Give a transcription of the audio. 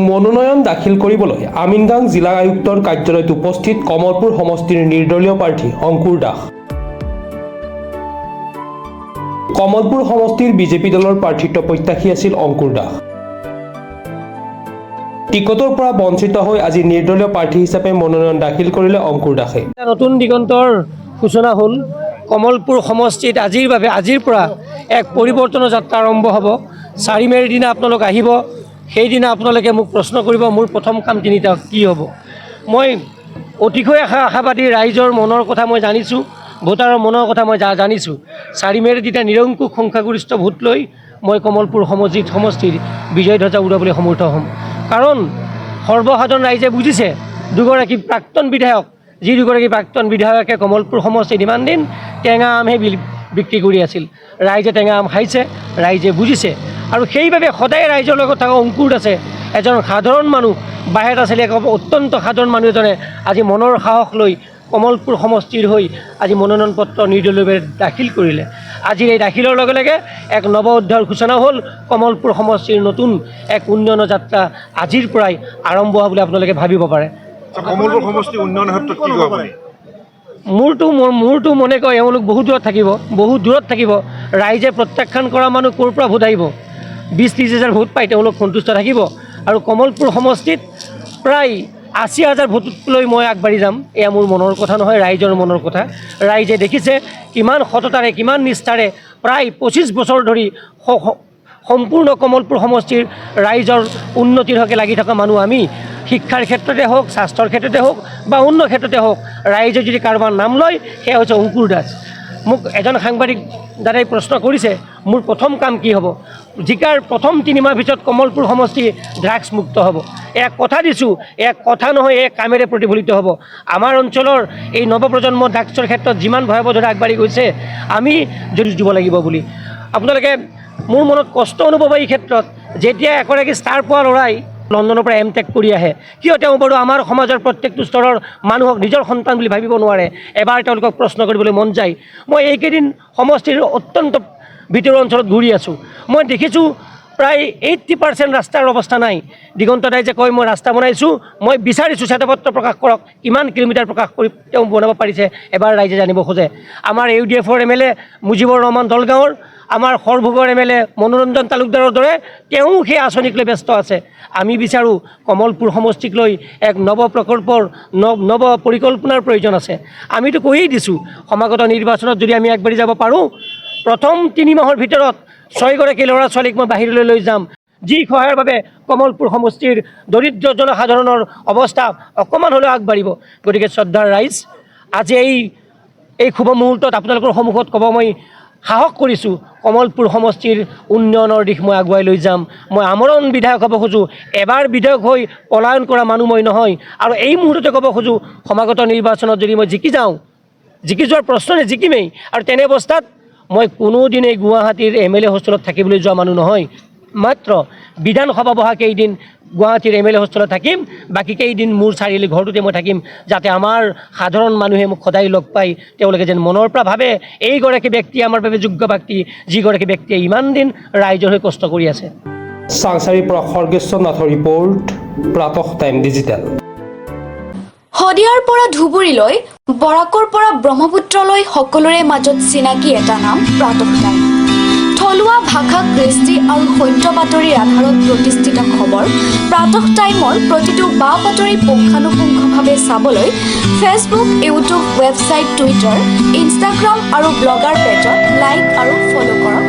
মনোনয়ন দাখিল কৰিবলৈ আমিনগাং জিলা আয়ুক্তৰ কাৰ্যালয়ত উপস্থিত কমলপুৰ সমষ্টিৰ নিৰ্দলীয় প্ৰাৰ্থী অংকুৰ দাস। কমলপুৰ সমষ্টিৰ বিজেপি দলৰ প্ৰাৰ্থিত্ব প্ৰত্যাশী আছিল অংকুৰ দাস। টিকটৰ পৰা বঞ্চিত হৈ আজি নিৰ্দলীয় প্ৰাৰ্থী হিচাপে মনোনয়ন দাখিল কৰিলে অংকুৰ দাসে। নতুন দিগন্তৰ সূচনা হ'ল। কমলপুৰ সমষ্টিত আজিৰ পৰা এক পৰিৱৰ্তনৰ যাত্ৰা আৰম্ভ হ'ব। 4 মে'ৰ দিনা আপোনালোক আহিব, সেইদিনা আপোনালোকে মোক প্ৰশ্ন কৰিব মোৰ প্ৰথম কাম তিনিটা কি হ'ব। মই অতিশয় আশাবাদী, ৰাইজৰ মনৰ কথা মই জানিছোঁ, ভোটাৰৰ মনৰ কথা মই জানিছোঁ। 4 মে'ৰ দিনা নিৰংকুশ সংখ্যাগৰিষ্ঠ ভোট লৈ মই কমলপুৰ সমষ্টিৰ বিজয় ধ্বজা উৰাবলৈ সমৰ্থ হ'ম। কাৰণ সৰ্বসাধাৰণ ৰাইজে বুজিছে দুগৰাকী প্ৰাক্তন বিধায়ক, যি দুগৰাকী প্ৰাক্তন বিধায়কে কমলপুৰ সমষ্টিত ইমান দিন টেঙা আমহে বিক্ৰী কৰি আছিল। ৰাইজে টেঙা আম খাইছে, ৰাইজে বুজিছে। আৰু সেইবাবে সদায় ৰাইজৰ লগত থকা অংকুৰ দাসে এজন সাধাৰণ মানুহ, বাহিৰত আছিলে অত্যন্ত সাধাৰণ মানুহ এজনে আজি মনৰ সাহস লৈ কমলপুৰ সমষ্টিৰ হৈ আজি মনোনয়ন পত্ৰ নিৰ্দলীয়ভাৱে দাখিল কৰিলে। আজিৰ এই দাখিলৰ লগে লগে এক নৱ অধ্যায়ৰ সূচনা হ'ল। কমলপুৰ সমষ্টিৰ নতুন এক উন্নয়নৰ যাত্ৰা আজিৰ পৰাই আৰম্ভ হোৱা বুলি আপোনালোকে ভাবিব পাৰে। কমলপুৰ সমষ্টিৰ উন্নয়নৰ ক্ষেত্ৰত কি ক'ব আপুনি? মোৰতো মনে কয় এওঁলোক বহুত দূৰত থাকিব। ৰাইজে প্ৰত্যাখ্যান কৰা মানুহ ক'ৰ পৰা ভোট আহিব? 20-30 হাজাৰ ভোট পাই তেওঁলোক সন্তুষ্ট থাকিব। আৰু কমলপুৰ সমষ্টিত প্ৰায় 80,000 ভোট লৈ মই আগবাঢ়ি যাম। এয়া মোৰ মনৰ কথা নহয়, ৰাইজৰ মনৰ কথা। ৰাইজে দেখিছে কিমান সততাৰে, কিমান নিষ্ঠাৰে প্ৰায় 25 বছৰ ধৰি সম্পূৰ্ণ কমলপুৰ সমষ্টিৰ ৰাইজৰ উন্নতিৰ হকে লাগি থকা মানুহ আমি। শিক্ষাৰ ক্ষেত্ৰতে হওক, স্বাস্থ্যৰ ক্ষেত্ৰতে হওক বা অন্য ক্ষেত্ৰতে হওক, ৰাইজে যদি কাৰোবাৰ নাম লয় সেয়া হৈছে অংকুৰ দাস। মোক এজন সাংবাদিক দাদাই প্ৰশ্ন কৰিছে মোৰ প্ৰথম কাম কি হ'ব। জিকাৰ প্ৰথম 3 মাহ ভিতৰত কমলপুৰ সমষ্টি ড্ৰাগছ মুক্ত হ'ব। এক কথা দিছোঁ, এক কথা নহয়, এক কামেৰে প্ৰতিফলিত হ'ব। আমাৰ অঞ্চলৰ এই নৱপ্ৰজন্ম ড্ৰাগছৰ ক্ষেত্ৰত যিমান ভয়াৱহ আগবাঢ়ি গৈছে, আমি যুঁজ দিব লাগিব বুলি। আপোনালোকে মোৰ মনত কষ্ট অনুভৱ হয় এই ক্ষেত্ৰত, যেতিয়া এগৰাকী ষ্টাৰ পোৱা ল'ৰাই লণ্ডনৰ পৰা M.Tech কৰি আহে, কিয় তেওঁ বাৰু আমাৰ সমাজৰ প্ৰত্যেকটো স্তৰৰ মানুহক নিজৰ সন্তান বুলি ভাবিব নোৱাৰে? এবাৰ তেওঁলোকক প্ৰশ্ন কৰিবলৈ মন যায়। মই এইকেইদিন সমষ্টিৰ অত্যন্ত ভিতৰুৱা অঞ্চলত ঘূৰি আছোঁ। মই দেখিছোঁ প্ৰায় 80% ৰাস্তাৰ অৱস্থা নাই। দিগন্ত দাই যে কয় মই ৰাস্তা বনাইছোঁ, মই বিচাৰিছোঁ শ্বেতপত্ৰ প্ৰকাশ কৰক, কিমান কিলোমিটাৰ প্ৰকাশ কৰি তেওঁ বনাব পাৰিছে এবাৰ ৰাইজে জানিব খোজে। আমাৰ UDF-ৰ MLA মুজিবুৰ ৰহমান দলগাঁৱৰ, আমাৰ সৰভোগৰ MLA মনোৰঞ্জন তালুকদাৰৰ দৰে তেওঁ সেই আঁচনিক লৈ ব্যস্ত আছে। আমি বিচাৰোঁ কমলপুৰ সমষ্টিক লৈ এক নৱ প্ৰকল্পৰ নৱ পৰিকল্পনাৰ প্ৰয়োজন আছে। আমিতো কৈয়ে দিছোঁ সমাগত নিৰ্বাচনত যদি আমি আগবাঢ়ি যাব পাৰোঁ, প্ৰথম 3 মাহৰ ভিতৰত 6 গৰাকী ল'ৰা ছোৱালীক মই বাহিৰলৈ লৈ যাম, যি সহায়ৰ বাবে কমলপুৰ সমষ্টিৰ দৰিদ্ৰ জনসাধাৰণৰ অৱস্থা অকণমান হ'লেও আগবাঢ়িব। গতিকে শ্ৰদ্ধাৰ ৰাইজ, আজি এই শুভ মুহূৰ্তত আপোনালোকৰ সন্মুখত ক'ব মই সাহস কৰিছোঁ, কমলপুৰ সমষ্টিৰ উন্নয়নৰ দিশ মই আগুৱাই লৈ যাম। মই আমৰণ বিধায়ক হ'ব খোজোঁ, এবাৰ বিধায়ক হৈ পলায়ন কৰা মানুহ মই নহয়। আৰু এই মুহূৰ্ততে ক'ব খোজোঁ, সমাগত নিৰ্বাচনত যদি মই জিকি যাওঁ, জিকি যোৱাৰ প্ৰশ্নই জিকিমেই। আৰু তেনে অৱস্থাত মই কোনোদিনেই গুৱাহাটীৰ MLA হোষ্টেলত থাকিবলৈ যোৱা মানুহ নহয়। মাত্ৰ বিধানসভা বহা কেইদিন গুৱাহাটীৰ MLA হোষ্টেলত থাকিম, বাকী কেইদিন মোৰ চাৰিআলি ঘৰটোতে মই থাকিম, যাতে আমাৰ সাধাৰণ মানুহে মোক সদায় লগ পাই তেওঁলোকে যেন মনৰ পৰা ভাবে এইগৰাকী ব্যক্তি আমাৰ বাবে যোগ্য ব্যক্তি, যিগৰাকী ব্যক্তিয়ে ইমান দিন ৰাইজৰ হৈ কষ্ট কৰি আছে। চাংচাৰীৰ পৰা খৰ্গেশ্বৰ নাথৰ ৰিপৰ্ট, প্ৰাতঃ টাইম ডিজিটেল। শদিয়াৰ পৰা ধুবুৰীলৈ, বৰাকৰ পৰা ব্ৰহ্মপুত্ৰলৈ সকলোৰে মাজত চিনাকি এটা নাম প্ৰাতঃ টাইম। থলুৱা ভাষা, কৃষ্টি আৰু সত্য বাতৰিৰ আধাৰত প্ৰতিষ্ঠিত খবৰ প্ৰাতঃ টাইমৰ প্ৰতিটো বা বাতৰি পুংখানুপুংখভাৱে চাবলৈ Facebook, YouTube, website, Twitter, Instagram আৰু ব্লগাৰ পেজত লাইক আৰু ফ'ল' কৰক।